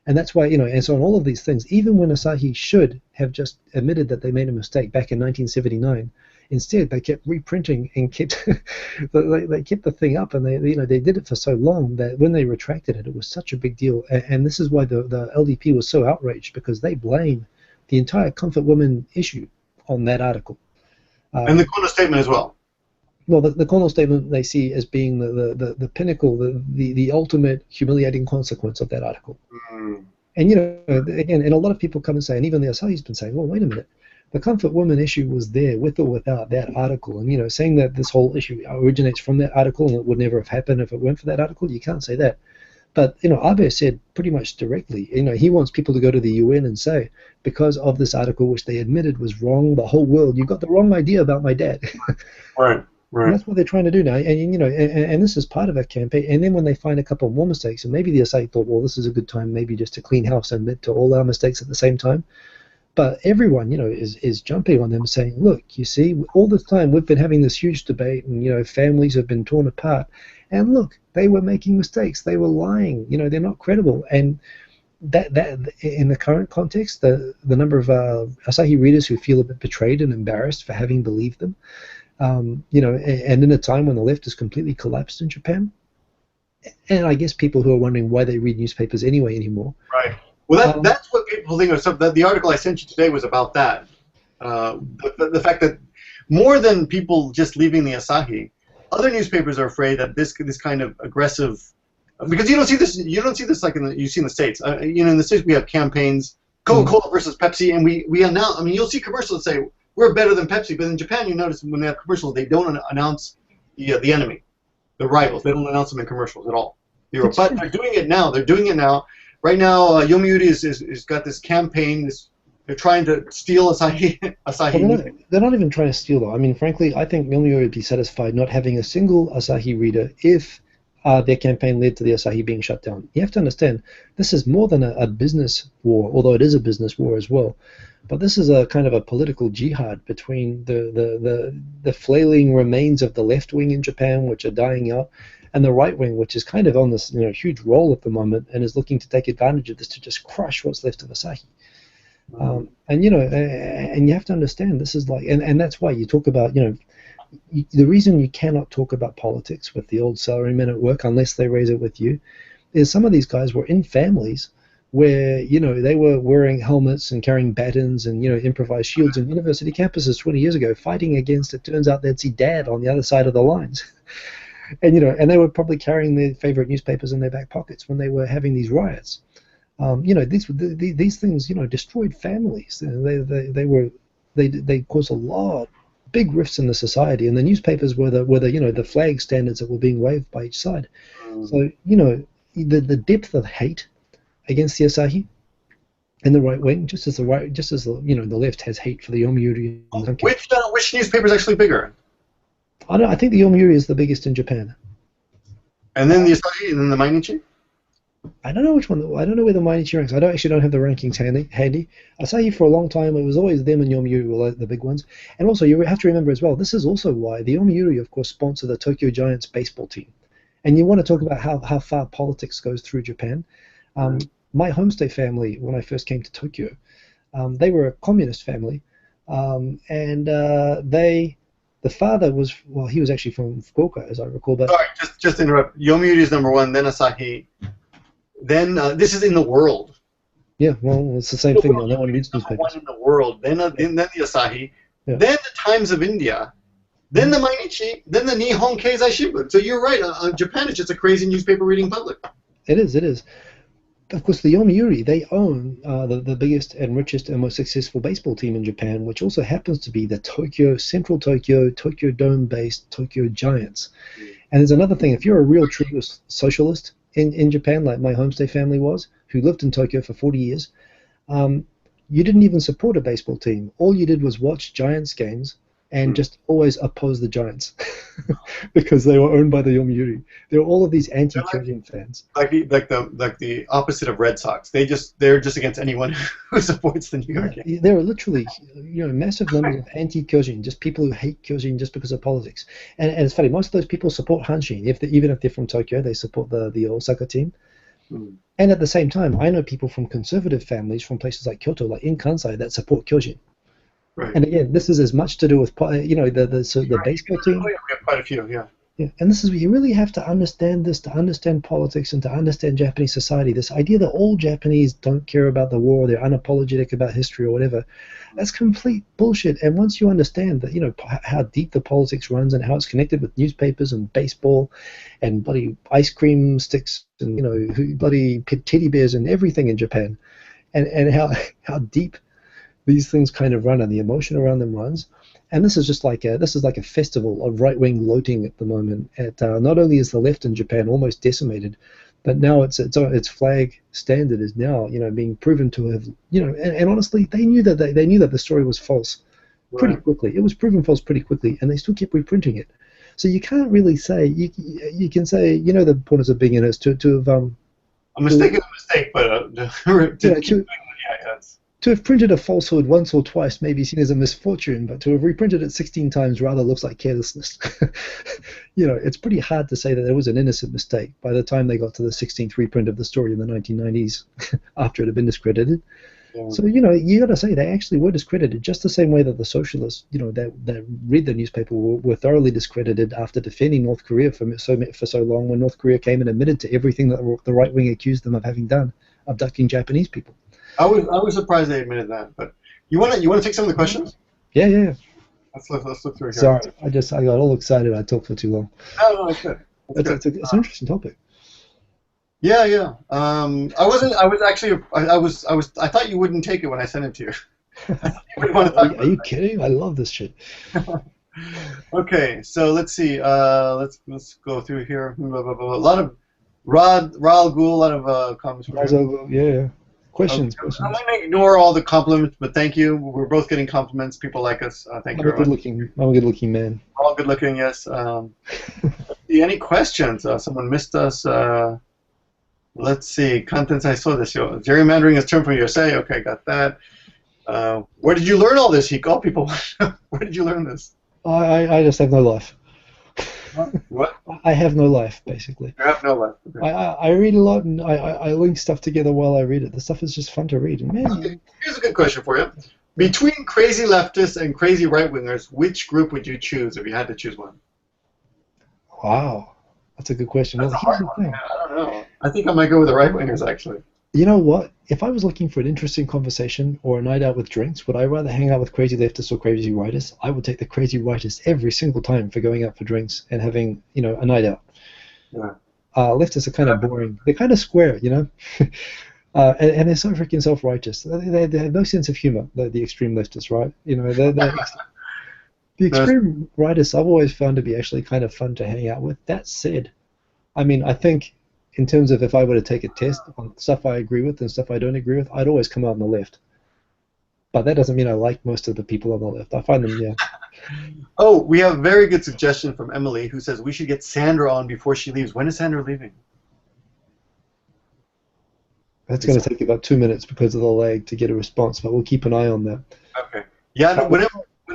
And that's why, and so on all of these things, even when Asahi should have just admitted that they made a mistake back in 1979, instead they kept reprinting and kept they kept the thing up, and they did it for so long that when they retracted it, it was such a big deal. And this is why the LDP was so outraged, because they blame the entire comfort woman issue on that article. And the Kono statement as well. Well, the Kono statement they see as being the pinnacle, the ultimate humiliating consequence of that article. And again, and a lot of people come and say, and even the Asahi's been saying, well, wait a minute, the comfort woman issue was there with or without that article. And saying that this whole issue originates from that article and it would never have happened if it weren't for that article, you can't say that. But Abe said pretty much directly, he wants people to go to the UN and say, because of this article, which they admitted was wrong, the whole world, you got the wrong idea about my dad. Right. And that's what they're trying to do now, and this is part of a campaign. And then when they find a couple more mistakes, and maybe the Asahi thought, well, this is a good time, maybe just to clean house and admit to all our mistakes at the same time. But everyone, is jumping on them, saying, look, you see, all this time we've been having this huge debate, and families have been torn apart, and look, they were making mistakes, they were lying, they're not credible, and that in the current context, the number of Asahi readers who feel a bit betrayed and embarrassed for having believed them. And in a time when the left has completely collapsed in Japan, and I guess people who are wondering why they read newspapers anymore. Right. Well, that's what people think of. So the article I sent you today was about that. The fact that more than people just leaving the Asahi, other newspapers are afraid that this kind of aggressive, because you don't see this like you see in the States. In the States we have campaigns, Coca-Cola versus Pepsi, and we announce. You'll see commercials that say we're better than Pepsi, but in Japan you notice when they have commercials, they don't announce the enemy, the rivals. They don't announce them in commercials at all. But they're doing it now. Right now, Yomiuri is got this campaign. They're trying to steal Asahi. Well, they're not even trying to steal, though. Frankly, I think Yomiuri would be satisfied not having a single Asahi reader if their campaign led to the Asahi being shut down. You have to understand, this is more than a business war, although it is a business war as well. But this is a kind of a political jihad between the flailing remains of the left wing in Japan, which are dying out, and the right wing, which is kind of on this huge roll at the moment and is looking to take advantage of this to just crush what's left of Asahi. And you have to understand, this is like, and that's why you talk about the reason you cannot talk about politics with the old salarymen at work unless they raise it with you is some of these guys were in families where, you know, they were wearing helmets and carrying batons and, you know, improvised shields in university campuses 20 years ago fighting against, it turns out they'd see dad on the other side of the lines. And, you know, and they were probably carrying their favorite newspapers in their back pockets when they were having these riots. You know, these things, you know, destroyed families. They caused a lot, big rifts in the society, and the newspapers were the you know, the flag standards that were being waved by each side. So, you know, the depth of hate against the Asahi and the right wing, just as the you know, the left has hate for the Yomiuri. Which newspaper is actually bigger? I think the Yomiuri is the biggest in Japan. And then the Asahi, and then the Mainichi? I don't know which one. I don't know where the Mainichi ranks. I don't have the rankings handy. Asahi for a long time, it was always them and Yomiuri were the big ones. And also, you have to remember as well, this is also why the Yomiuri, of course, sponsor the Tokyo Giants baseball team. And you want to talk about how far politics goes through Japan. My homestay family, when I first came to Tokyo, they were a communist family, and the father was, well, he was actually from Fukuoka, as I recall. But sorry, just to interrupt. Yomiuri is number one, then Asahi. Then this is in the world. Yeah, well, it's the same thing. No one reads newspapers. One in the world. Then the Asahi. Yeah. Then the Times of India. Then the Mainichi. Then the Nihon Keizai Shimbun. So you're right. Japan is just a crazy newspaper reading public. It is. It is. Of course, the Yomiuri, they own the biggest and richest and most successful baseball team in Japan, which also happens to be the Central Tokyo Dome-based Tokyo Giants. And there's another thing. If you're a real true socialist in Japan, like my homestay family was, who lived in Tokyo for 40 years, you didn't even support a baseball team. All you did was watch Giants games and just always oppose the Giants because they were owned by the Yomiuri. There are all of these anti-Kyogen fans. Like the opposite of Red Sox. They're just against anyone who supports the New York Yankees. There are literally, you know, massive numbers of anti-Kyogen, just people who hate Kyogen just because of politics. And it's funny, most of those people support Hanshin. Even if they're from Tokyo, they support the Osaka team. And at the same time, I know people from conservative families from places like Kyoto, like in Kansai, that support Kyogen. Right. And again, this is as much to do with, you know, the baseball team. Oh, yeah, we have quite a few, yeah. Yeah, and this is where you really have to understand this, to understand politics and to understand Japanese society. This idea that all Japanese don't care about the war, they're unapologetic about history or whatever, that's complete bullshit. And once you understand that, you know, how deep the politics runs and how it's connected with newspapers and baseball and bloody ice cream sticks and, you know, bloody teddy bears and everything in Japan, and how deep these things kind of run and the emotion around them runs. And this is just like a festival of right-wing loating at the moment. Not only is the left in Japan almost decimated, but now its flag standard is now, you know, being proven to have, you know, and honestly, they knew that the story was false pretty quickly. It was proven false pretty quickly, and they still kept reprinting it. So you can't really say, you can say, you know, the importance of being in it to have a mistake is a mistake, but to have printed a falsehood once or twice may be seen as a misfortune, but to have reprinted it 16 times rather looks like carelessness. You know, it's pretty hard to say that it was an innocent mistake by the time they got to the 16th reprint of the story in the 1990s after it had been discredited. Yeah. So, you know, you got to say they actually were discredited just the same way that the socialists, you know, that read the newspaper were thoroughly discredited after defending North Korea for so long, when North Korea came and admitted to everything that the right wing accused them of having done, abducting Japanese people. I was surprised they admitted that, but you want to take some of the questions? Yeah. Let's look through here. Sorry, I got all excited. I talked for too long. No, it's good. It's an interesting topic. Yeah. I thought you wouldn't take it when I sent it to you. Are you kidding? I love this shit. Okay, so let's see. Let's go through here. A lot of Raul Ghul, a lot of comments. Yeah. Questions. I'm going to ignore all the compliments, but thank you. We're both getting compliments. People like us. Thank you very much. I'm a good-looking man. All good-looking, yes. Any questions? Someone missed us. Let's see. Contents I saw this show. Gerrymandering is term from USA. Okay, got that. Where did you learn all this, Hiko? People, where did you learn this? I just have no life. What? I have no life, basically. You have no life. Okay. I read a lot, and I link stuff together while I read it. The stuff is just fun to read. And man, here's a good question for you. Between crazy leftists and crazy right-wingers, which group would you choose if you had to choose one? Wow, that's a good question. That's Well, a hard here's the one. thing. I don't know. I think I might go with the right-wingers, actually. You know what? If I was looking for an interesting conversation or a night out with drinks, would I rather hang out with crazy leftists or crazy rightists? I would take the crazy rightists every single time for going out for drinks and having, you know, a night out. Yeah. Leftists are kind of boring. They're kind of square, you know? And they're so freaking self-righteous. They have no sense of humor, the extreme leftists, right? You know, the extreme rightists I've always found to be actually kind of fun to hang out with. That said, I mean, I think in terms of if I were to take a test on stuff I agree with and stuff I don't agree with, I'd always come out on the left. But that doesn't mean I like most of the people on the left. I find them, yeah. Oh, we have a very good suggestion from Emily, who says we should get Sandra on before she leaves. When is Sandra leaving? That's going to take about 2 minutes because of the lag to get a response, but we'll keep an eye on that. Okay. Yeah, no, when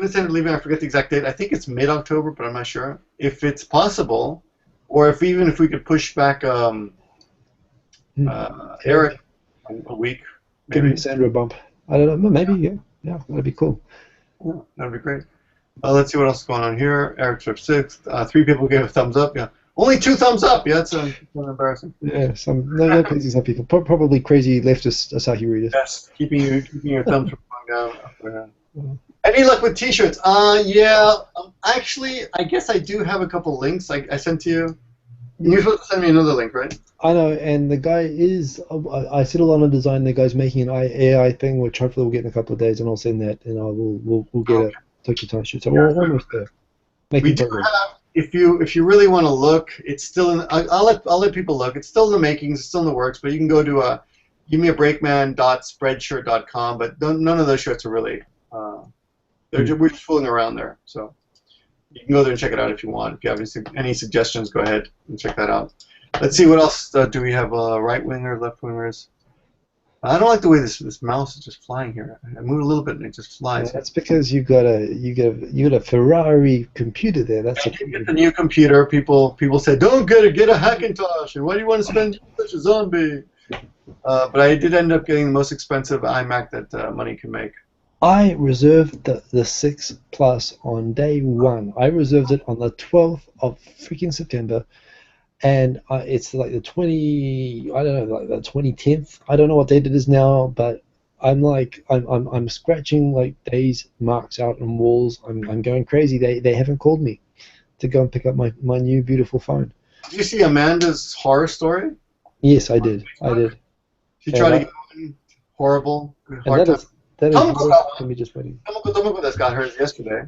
is Sandra leaving? I forget the exact date. I think it's mid-October, but I'm not sure. If it's possible, or even if we could push back Eric a week, maybe. Give me Sandra a bump. I don't know, maybe, yeah. Yeah, that'd be cool. Yeah, that'd be great. Let's see what else is going on here. Eric's up 6th. 3 people gave a thumbs up. Yeah. Only 2 thumbs up. Yeah, that's embarrassing. Yeah, no crazy some people. Probably crazy leftist Asahi readers. Yes, keeping your thumbs from going down. Up or down. Any luck with T-shirts? Yeah. Actually, I guess I do have a couple links I sent to you. You're supposed to send me another link, right? I know, and the guy is. I settled on a design. The guy's making an AI thing, which hopefully we'll get in a couple of days, and I'll send that, and we'll get a Tokyo Time shirt. So we're almost there. We do have. If you really want to look, it's still in. I'll let people look. It's still in the makings. It's still in the works. But you can go to givemeabreakman.spreadshirt.com. But none of those shirts are really. We're just fooling around there. So you can go there and check it out if you want. If you have any suggestions, go ahead and check that out. Let's see what else do we have. Right winger, left wingers. I don't like the way this mouse is just flying here. I move a little bit and it just flies. Yeah, that's because you got a Ferrari computer there. That's I did get the new computer. People said, don't get it, get a Hackintosh. And why do you want to spend such a zombie? But I did end up getting the most expensive iMac that money can make. I reserved the 6 Plus on day 1. I reserved it on the 12th of freaking September. And it's like the 2010th. I don't know what date it is now, but I'm scratching like days marks out on walls. I'm going crazy. They haven't called me to go and pick up my new beautiful phone. Did you see Amanda's horror story? Yes, I did. She tried to get one. Horrible. That is Tomoko me just waiting. that's got hers yesterday.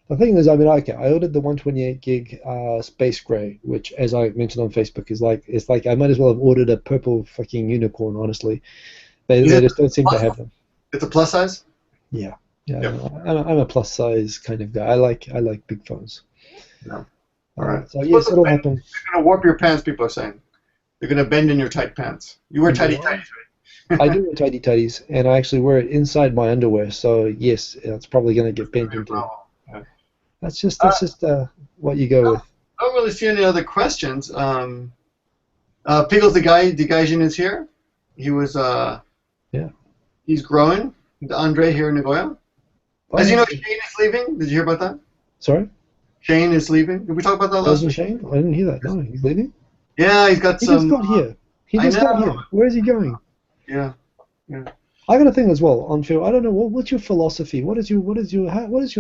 The thing is, I mean, okay, I ordered the 128 gig Space Gray, which, as I mentioned on Facebook, is like I might as well have ordered a purple fucking unicorn. Honestly, they just don't seem to have them. It's a plus size. Yeah. Yep. I'm a plus size kind of guy. I like big phones. No. All right. So yes, it'll happen. They're gonna warp your pants. People are saying they're gonna bend in your tight pants. You wear tighty tighties, right? I do wear tighty tighties, and I actually wear it inside my underwear. So yes, it's probably gonna get bent into. That's just what you go with. I don't really see any other questions. Pickles the Gaijin is here. He was he's growing. Andre here in Nagoya. As you know, Shane is leaving. Did you hear about that? Sorry? Shane is leaving. Did we talk about that last week? Shane? I didn't hear that. No, he's leaving? Yeah, he's got some. He just got here. He just got here. Where is he going? Yeah. I got a thing as well on farewell. I don't know what's your philosophy. What is your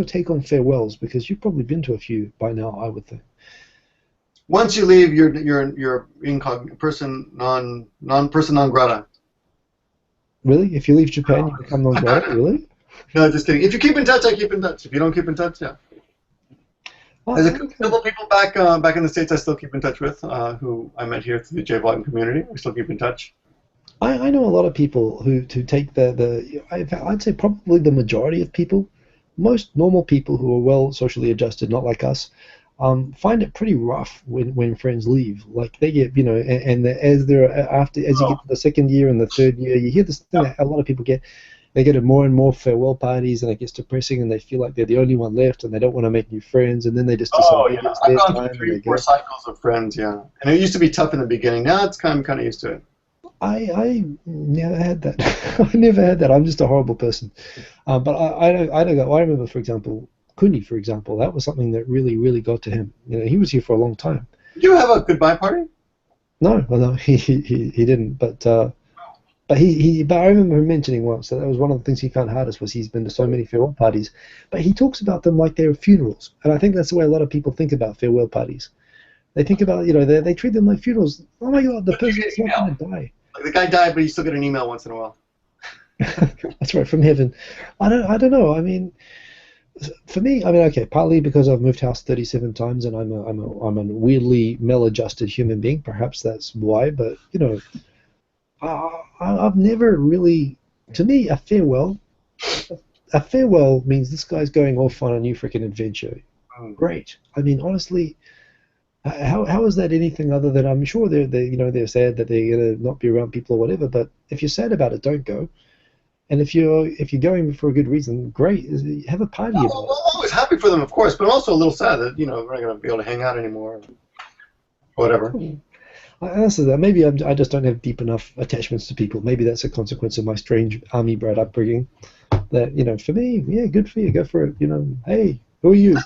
take on farewells? Because you've probably been to a few by now, I would think. Once you leave, you're incognito, person non grata. Really? If you leave Japan, you become non grata? Really? No, just kidding. If you keep in touch, I keep in touch. If you don't keep in touch, yeah. There's a couple of people back in the States I still keep in touch with, who I met here through the J-Volume community. We still keep in touch. I know a lot of people who take I'd say probably the majority of people, most normal people who are well socially adjusted, not like us, find it pretty rough when friends leave. Like they get, and as you get to the second year and the third year, you hear this thing that a lot of people get. They get more and more farewell parties, and it gets depressing, and they feel like they're the only one left, and they don't want to make new friends, and then they just decide it's their time. I've gone through 3-4 cycles of friends, yeah. And it used to be tough in the beginning. Now I'm kind of used to it. I never had that. I never had that. I'm just a horrible person. But I don't go. I remember, for example, Kuni, for example. That was something that really, really got to him. You know, he was here for a long time. Did you have a goodbye party? No, well, no, he didn't. But I remember him mentioning once that was one of the things he found hardest was he's been to so many farewell parties. But he talks about them like they're funerals, and I think that's the way a lot of people think about farewell parties. They think about, you know, they treat them like funerals. Oh my God, the person's not going to die. Like the guy died, but you still get an email once in a while. That's right, from heaven. I don't know. I mean, for me, I mean, okay, partly because I've moved house 37 times and I'm a weirdly maladjusted human being. Perhaps that's why. But you know, I've never really. To me, a farewell means this guy's going off on a new freaking adventure. Great. I mean, honestly. How is that anything other than I'm sure they're sad that they're gonna not be around people or whatever, but if you're sad about it, don't go. And if you're going for a good reason, great. Have a party about it. I'm always happy for them, of course, but also a little sad that we're not gonna be able to hang out anymore, whatever. Honestly, maybe I just don't have deep enough attachments to people. Maybe that's a consequence of my strange army brat upbringing. That for me, yeah, good for you. Go for it. Hey, who are you?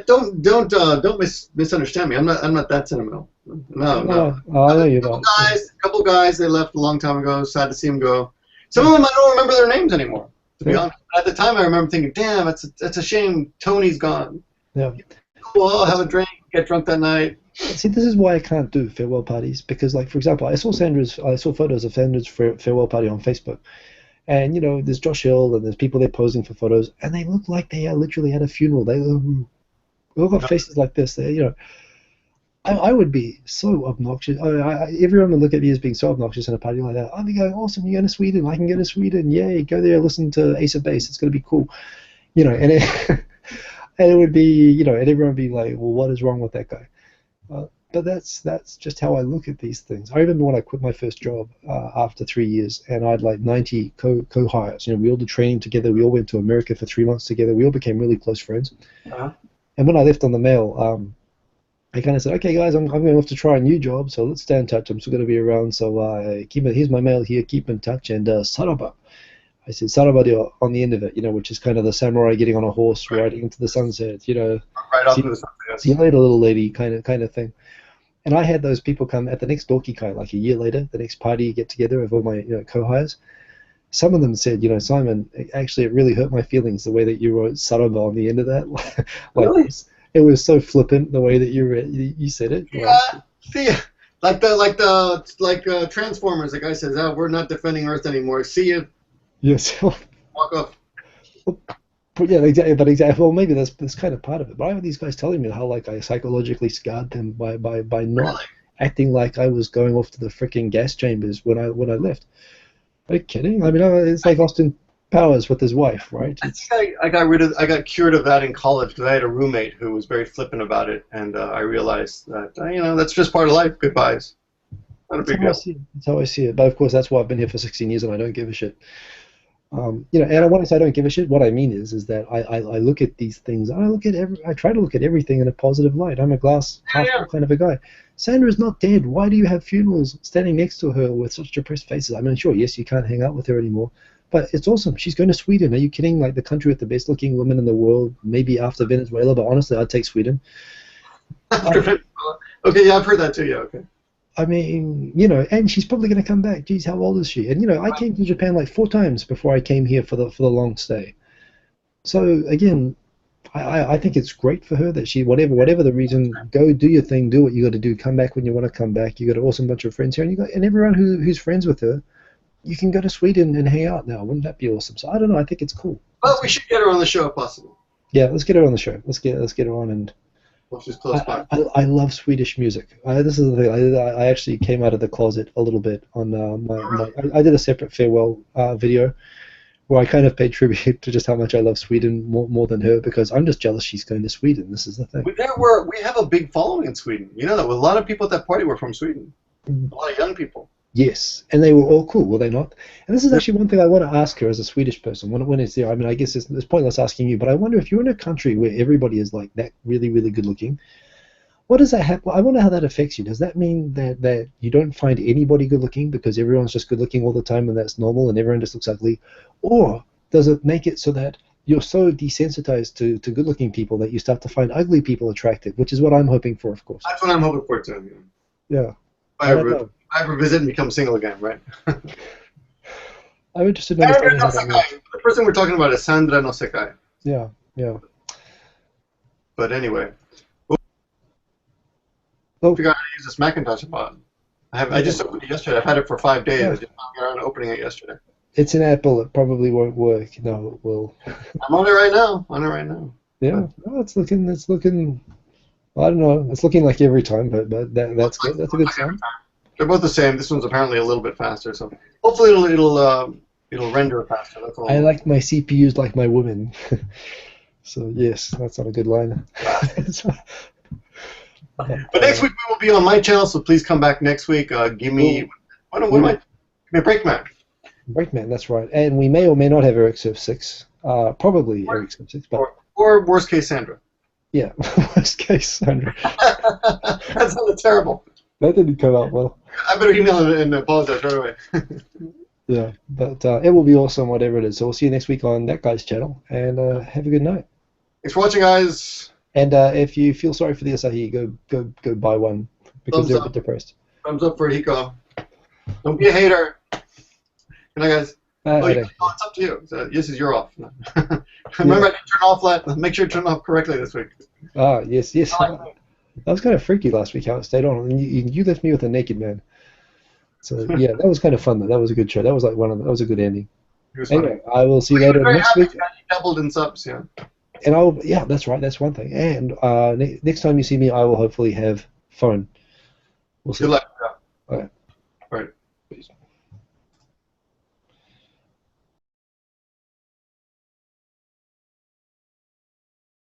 Don't misunderstand me. I'm not that sentimental. No. I know you're not. A couple guys, they left a long time ago. Sad to see them go. Some of them I don't remember their names anymore. To be honest, at the time I remember thinking, "Damn, that's a shame. Tony's gone." Yeah. Well, I'll have a drink, get drunk that night. See, this is why I can't do farewell parties because, like, for example, I saw photos of Sandra's farewell party on Facebook. And, there's Josh Hill and there's people there posing for photos, and they look like they are literally at a funeral. They all got faces like this. I would be so obnoxious. Everyone would look at me as being so obnoxious in a party like that. I'd be going, awesome, you're going to Sweden. I can go to Sweden. Yay, go there, listen to Ace of Base. It's going to be cool. And it would be, and everyone would be like, well, what is wrong with that guy? But that's just how I look at these things. I remember when I quit my first job after 3 years, and I had like 90 co-hires. We all did training together. We all went to America for 3 months together. We all became really close friends. And when I left on the mail, I kind of said, okay, guys, I'm going off to try a new job, so let's stay in touch. I'm still going to be around, so here's my mail here. Keep in touch, and saraba. I said saraba on the end of it, which is kind of the samurai getting on a horse riding into the sunset, Right off to the sunset. See you later, little lady, kind of thing. And I had those people come at the next Dorky-kai, like a year later, the next party get together of all my co-hires. Some of them said, Simon, actually it really hurt my feelings the way that you wrote saraba on the end of that. Really? It was so flippant the way that you said it. See, like Transformers, the guy says, "Oh, we're not defending Earth anymore. See you." Yes. Walk off. Yeah, exactly. But exactly. Well, maybe that's kind of part of it. But I have these guys telling me how like I psychologically scarred them by not acting like I was going off to the freaking gas chambers when I left. Are you kidding? I mean, it's like Austin Powers with his wife, right? I got cured of that in college because I had a roommate who was very flippant about it, and I realized that that's just part of life. Goodbyes. Not a big deal. That's how I see it. But of course, that's why I've been here for 16 years and I don't give a shit. And when I say I don't give a shit, what I mean is that I look at these things. I try to look at everything in a positive light. I'm a glass half full kind of a guy. Sandra's not dead. Why do you have funerals standing next to her with such depressed faces? I mean, sure, yes, you can't hang out with her anymore, but it's awesome. She's going to Sweden. Are you kidding? Like the country with the best-looking women in the world, maybe after Venezuela, but honestly, I'd take Sweden. After Venezuela? Okay, yeah, I've heard that too. Yeah, okay. I mean, and she's probably going to come back. Geez, how old is she? And I came to Japan like 4 times before I came here for the long stay. So again, I think it's great for her that she whatever the reason, go do your thing, do what you got to do, come back when you want to come back. You got an awesome bunch of friends here, and everyone who's friends with her, you can go to Sweden and hang out now. Wouldn't that be awesome? So I don't know. I think it's cool. Well, we should get her on the show if possible. Yeah, let's get her on the show. Let's get her on and. Well, she's close by. I love Swedish music. This is the thing. I actually came out of the closet a little bit on I did a separate farewell video where I kind of paid tribute to just how much I love Sweden more than her because I'm just jealous she's going to Sweden. This is the thing. We have a big following in Sweden. You know that. A lot of people at that party were from Sweden. A lot of young people. Yes, and they were all cool, were they not? And this is actually one thing I want to ask her as a Swedish person when it's there. I mean, I guess it's pointless asking you, but I wonder if you're in a country where everybody is like that really, really good looking, what does that happen? I wonder how that affects you. Does that mean that you don't find anybody good looking because everyone's just good looking all the time and that's normal and everyone just looks ugly? Or does it make it so that you're so desensitized to good looking people that you start to find ugly people attractive, which is what I'm hoping for, of course. That's what I'm hoping for, too. Yeah. I ever visit and become single again, right? I'm interested in understanding how that works. The person we're talking about is Sandra no Sekai. Yeah, yeah. But anyway. I figured out how to use this Macintosh bot. I just opened it yesterday. I've had it for 5 days. I just got around to opening it yesterday. It's an Apple. It probably won't work. No, it will. I'm on it right now. Yeah, no, it's looking. I don't know. It's looking like every time, but that's good. That's a good sign. They're both the same. This one's apparently a little bit faster, so hopefully it'll render faster. That's all. I like my CPUs like my women. So yes, that's not a good line. But next week we will be on my channel, so please come back next week. Give me Breakman. Breakman, that's right. And we may or may not have Eric Surf 6. Probably Eric Surf 6. But or worst case Sandra. Yeah, worst case Sandra. That sounded terrible. That didn't come out well. I better email and apologize right away. Yeah, but it will be awesome, whatever it is. So we'll see you next week on that guy's channel, and have a good night. Thanks for watching, guys. And if you feel sorry for the Asahi, go buy one because they're a bit depressed. Thumbs up for Hiko. Don't be a hater. Good night, guys. It's up to you. So, this is your off. Remember, I didn't turn off. Make sure you turn off correctly this week. Ah, yes. That was kind of freaky last week how it stayed on. And you left me with a naked man. So yeah, that was kind of fun though. That was a good show. That was like that was a good ending. Anyway, I will see you later next week. You doubled in subs, yeah. And yeah, that's right. That's one thing. And next time you see me, I will hopefully have phone. We'll see. Good luck. All right. All right.